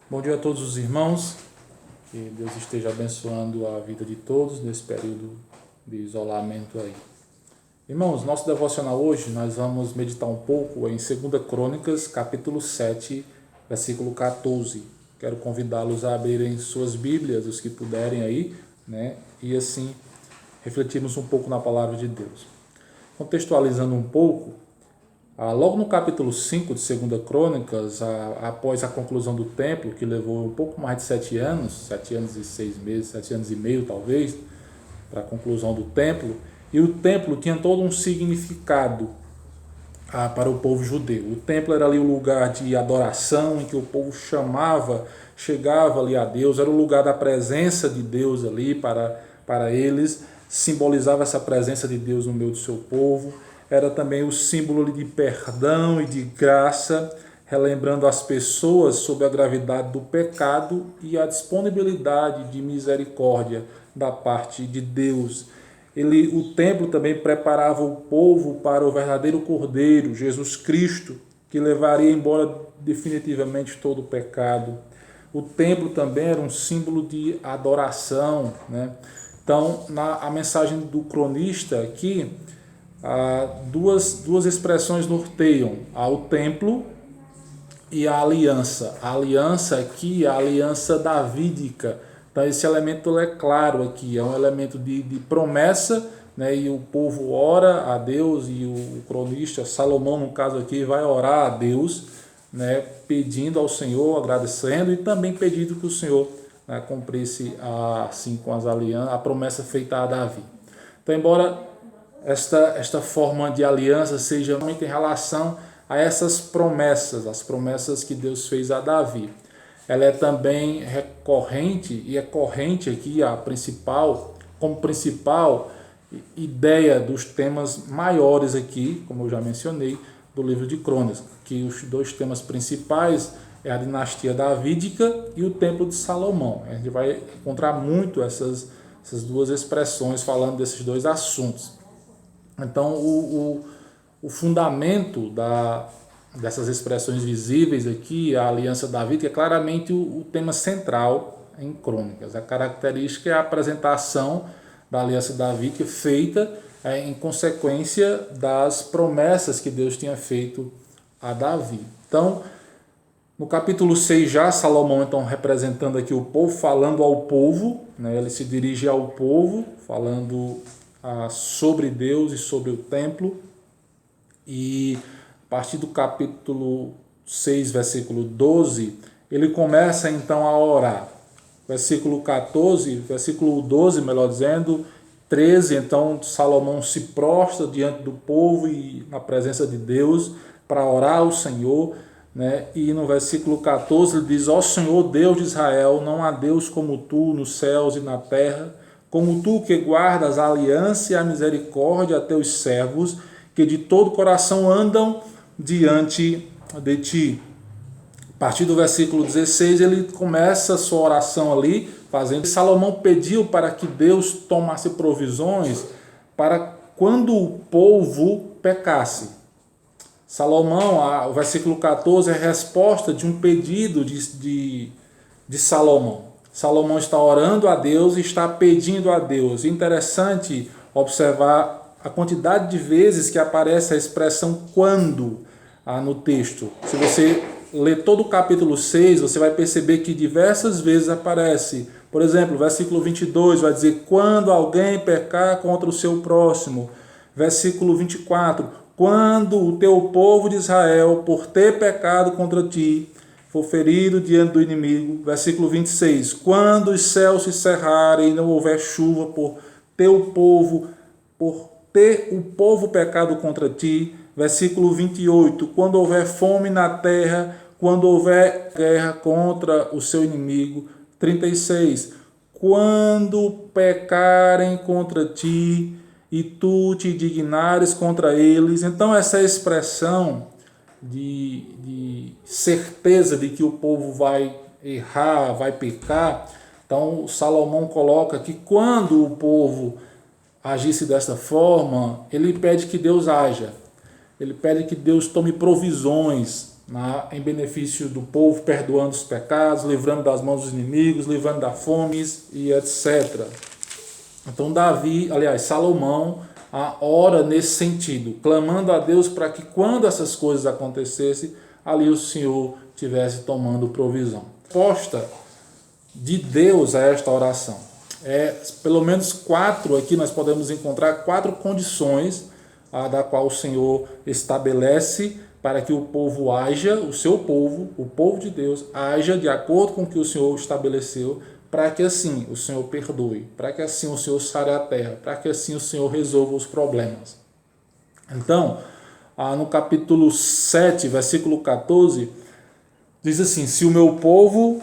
Bom dia a todos os irmãos, que Deus esteja abençoando a vida de todos nesse período de isolamento aí. Irmãos, nosso devocional hoje nós vamos meditar um pouco em 2 Crônicas, capítulo 7, versículo 14. Quero convidá-los a abrirem suas Bíblias, os que puderem aí, né? E assim refletirmos um pouco na palavra de Deus. Contextualizando um pouco, logo no capítulo 5 de 2 Crônicas, após a conclusão do templo, que levou um pouco mais de 7 anos e 6 meses, 7 anos e meio talvez, para a conclusão do templo, e o templo tinha todo um significado para o povo judeu. O templo era ali o lugar de adoração, em que o povo chegava ali a Deus, era o lugar da presença de Deus ali para eles, simbolizava essa presença de Deus no meio do seu povo. Era também o símbolo de perdão e de graça, relembrando as pessoas sobre a gravidade do pecado e a disponibilidade de misericórdia da parte de Deus. O templo também preparava o povo para o verdadeiro Cordeiro, Jesus Cristo, que levaria embora definitivamente todo o pecado. O templo também era um símbolo de adoração, né? Então, a mensagem do cronista aqui, duas expressões norteiam: o templo e a aliança. A aliança aqui é a aliança davídica. Então esse elemento é claro aqui, é um elemento de promessa, né? E o povo ora a Deus, e o cronista, Salomão no caso aqui, vai orar a Deus, né? Pedindo ao Senhor, agradecendo e também pedindo que o Senhor, né, cumprisse assim com as alianças, a promessa feita a Davi. Então, embora esta forma de aliança seja muito em relação a essas promessas, as promessas que Deus fez a Davi, ela é também recorrente e é corrente aqui como principal ideia dos temas maiores aqui, como eu já mencionei, do livro de Crônicas, que os dois temas principais é a dinastia davídica e o templo de Salomão. A gente vai encontrar muito essas duas expressões falando desses dois assuntos. Então, o fundamento dessas expressões visíveis aqui, a aliança davídica, é claramente o tema central em Crônicas. A característica é a apresentação da aliança davídica feita em consequência das promessas que Deus tinha feito a Davi. Então, no capítulo 6 já, Salomão então representando aqui o povo, falando ao povo, né? Ele se dirige ao povo, falando sobre Deus e sobre o templo. E a partir do capítulo 6, versículo 12, ele começa então a orar. Versículo 12, melhor dizendo, 13, então Salomão se prostra diante do povo e na presença de Deus para orar ao Senhor, né? E no versículo 14 ele diz: ó Senhor Deus de Israel, não há Deus como tu nos céus e na terra, como tu que guardas a aliança e a misericórdia a teus servos, que de todo coração andam diante de ti. A partir do versículo 16, ele começa a sua oração ali, fazendo. Salomão pediu para que Deus tomasse provisões para quando o povo pecasse. Salomão, o versículo 14, é a resposta de um pedido de Salomão. Salomão está orando a Deus e está pedindo a Deus. Interessante observar a quantidade de vezes que aparece a expressão quando no texto. Se você ler todo o capítulo 6, você vai perceber que diversas vezes aparece. Por exemplo, versículo 22 vai dizer: quando alguém pecar contra o seu próximo. Versículo 24: quando o teu povo de Israel, por ter pecado contra ti, for ferido diante do inimigo. Versículo 26: quando os céus se cerrarem e não houver chuva por teu povo, por ter o povo pecado contra ti. Versículo 28: quando houver fome na terra, quando houver guerra contra o seu inimigo. 36: quando pecarem contra ti e tu te dignares contra eles. Então essa expressão de certeza de que o povo vai errar, vai pecar. Então Salomão coloca que quando o povo agisse desta forma, ele pede que Deus haja. Ele pede que Deus tome provisões em benefício do povo, perdoando os pecados, livrando das mãos dos inimigos, livrando da fome e etc. Então Salomão ora nesse sentido, clamando a Deus para que quando essas coisas acontecessem, ali o Senhor estivesse tomando provisão. A resposta de Deus a esta oração pelo menos 4 aqui nós podemos encontrar 4 condições da qual o Senhor estabelece para que o povo haja, o seu povo, o povo de Deus, haja de acordo com o que o Senhor estabeleceu, para que assim o Senhor perdoe, para que assim o Senhor sare a terra, para que assim o Senhor resolva os problemas. Então, no capítulo 7, versículo 14, diz assim: se o meu povo,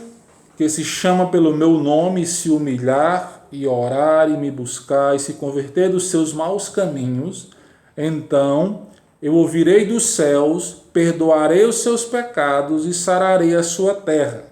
que se chama pelo meu nome, se humilhar e orar e me buscar e se converter dos seus maus caminhos, então eu ouvirei dos céus, perdoarei os seus pecados e sararei a sua terra.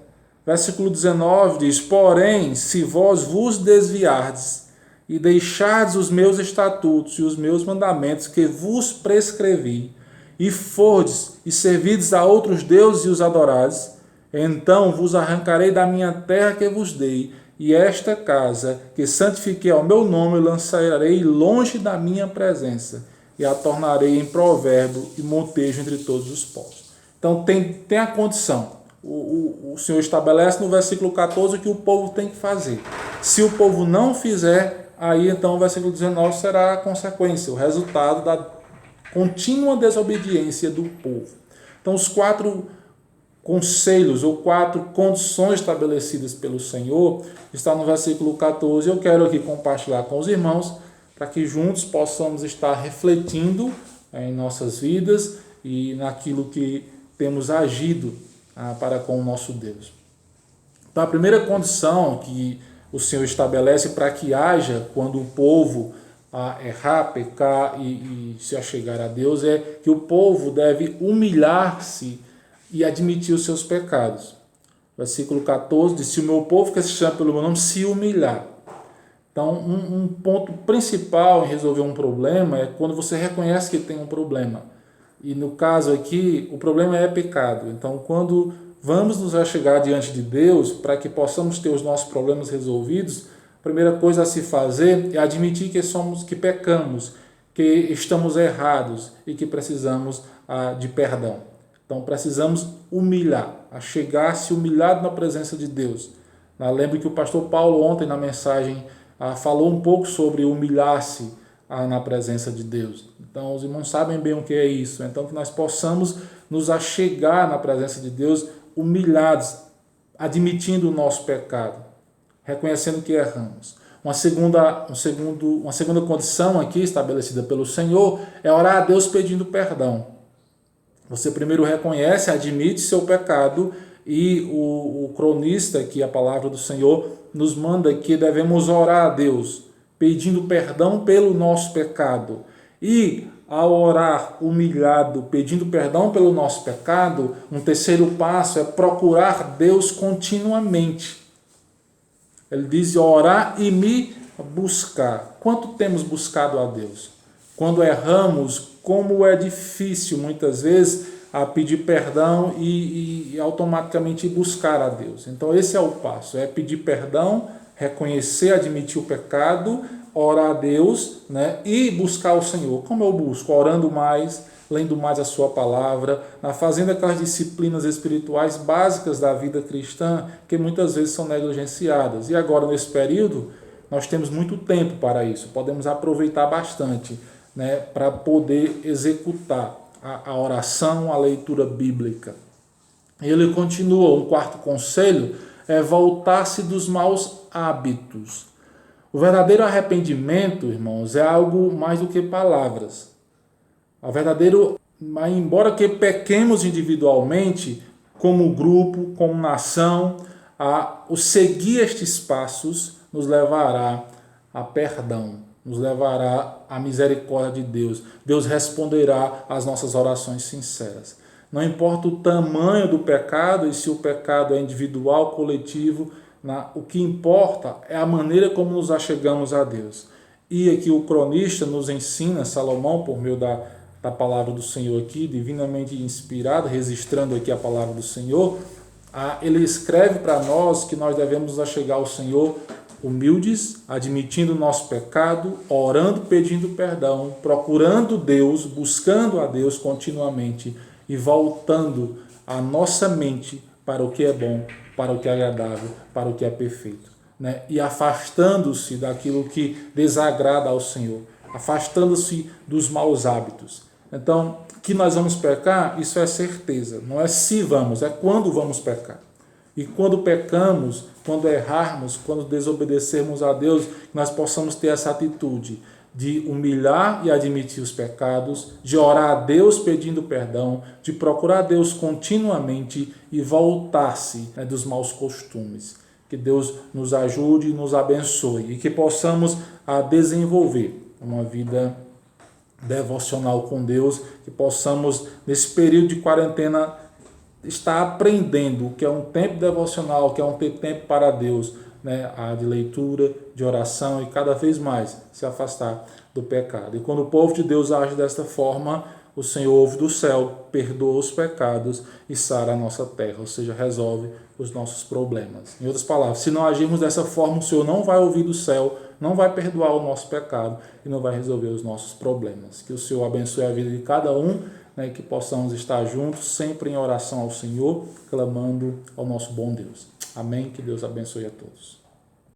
Versículo 19 diz: porém, se vós vos desviardes e deixardes os meus estatutos e os meus mandamentos que vos prescrevi, e fordes e servirdes a outros deuses e os adorardes, então vos arrancarei da minha terra que vos dei, e esta casa que santifiquei ao meu nome eu lançarei longe da minha presença, e a tornarei em provérbio e montejo entre todos os povos. Então tem a condição. O Senhor estabelece no versículo 14 o que o povo tem que fazer. Se o povo não fizer, aí então o versículo 19 será a consequência, o resultado da contínua desobediência do povo. Então os 4 conselhos ou 4 condições estabelecidas pelo Senhor está no versículo 14. Eu quero aqui compartilhar com os irmãos para que juntos possamos estar refletindo em nossas vidas e naquilo que temos agido para com o nosso Deus. Então a primeira condição que o Senhor estabelece para que haja quando o povo errar, pecar e se achegar a Deus é que o povo deve humilhar-se e admitir os seus pecados. Versículo 14 diz: se o meu povo que se chama pelo meu nome se humilhar. Então um ponto principal em resolver um problema é quando você reconhece que tem um problema. E no caso aqui, o problema é pecado. Então quando vamos nos achegar diante de Deus para que possamos ter os nossos problemas resolvidos, a primeira coisa a se fazer é admitir que pecamos, que estamos errados e que precisamos de perdão. Então precisamos humilhar, chegar-se humilhado na presença de Deus. Lembro que o pastor Paulo ontem na mensagem falou um pouco sobre humilhar-se na presença de Deus. Então os irmãos sabem bem o que é isso. Então que nós possamos nos achegar na presença de Deus humilhados, admitindo o nosso pecado, reconhecendo que erramos. Uma segunda condição aqui estabelecida pelo Senhor é orar a Deus pedindo perdão. Você primeiro reconhece, admite seu pecado e o cronista, que é a palavra do Senhor, nos manda que devemos orar a Deus, pedindo perdão pelo nosso pecado. E ao orar humilhado, pedindo perdão pelo nosso pecado, um terceiro passo é procurar Deus continuamente. Ele diz orar e me buscar. Quanto temos buscado a Deus? Quando erramos, como é difícil muitas vezes pedir perdão e automaticamente buscar a Deus. Então esse é o passo, é pedir perdão, reconhecer, admitir o pecado, orar a Deus, e buscar o Senhor. Como eu busco? Orando mais, lendo mais a sua palavra, fazendo aquelas disciplinas espirituais básicas da vida cristã que muitas vezes são negligenciadas. E agora nesse período nós temos muito tempo para isso, podemos aproveitar bastante, para poder executar a oração, a leitura bíblica. Ele continua, um quarto conselho é voltar-se dos maus hábitos. O verdadeiro arrependimento, irmãos, é algo mais do que palavras. Embora que pequemos individualmente, como grupo, como nação, o seguir estes passos nos levará a perdão, nos levará à misericórdia de Deus. Deus responderá às nossas orações sinceras. Não importa o tamanho do pecado e se o pecado é individual, coletivo, o que importa é a maneira como nos achegamos a Deus. E aqui o cronista nos ensina, Salomão, por meio da da palavra do Senhor aqui, divinamente inspirado, registrando aqui a palavra do Senhor, ele escreve para nós que nós devemos achegar ao Senhor humildes, admitindo o nosso pecado, orando, pedindo perdão, procurando Deus, buscando a Deus continuamente e voltando a nossa mente para o que é bom, para o que é agradável, para o que é perfeito, né? E afastando-se daquilo que desagrada ao Senhor, afastando-se dos maus hábitos. Então, que nós vamos pecar, isso é certeza, não é se vamos, é quando vamos pecar. E quando pecamos, quando errarmos, quando desobedecermos a Deus, nós possamos ter essa atitude de humilhar e admitir os pecados, de orar a Deus pedindo perdão, de procurar a Deus continuamente e voltar-se, né, dos maus costumes. Que Deus nos ajude e nos abençoe e que possamos desenvolver uma vida devocional com Deus, que possamos, nesse período de quarentena, estar aprendendo o que é um tempo devocional, o que é um ter tempo para Deus, né? De leitura, de oração e cada vez mais se afastar do pecado. E quando o povo de Deus age desta forma, o Senhor ouve do céu, perdoa os pecados e sara a nossa terra, ou seja, resolve os nossos problemas. Em outras palavras, se não agirmos dessa forma, o Senhor não vai ouvir do céu, não vai perdoar o nosso pecado e não vai resolver os nossos problemas. Que o Senhor abençoe a vida de cada um, né, que possamos estar juntos, sempre em oração ao Senhor, clamando ao nosso bom Deus. Amém? Que Deus abençoe a todos.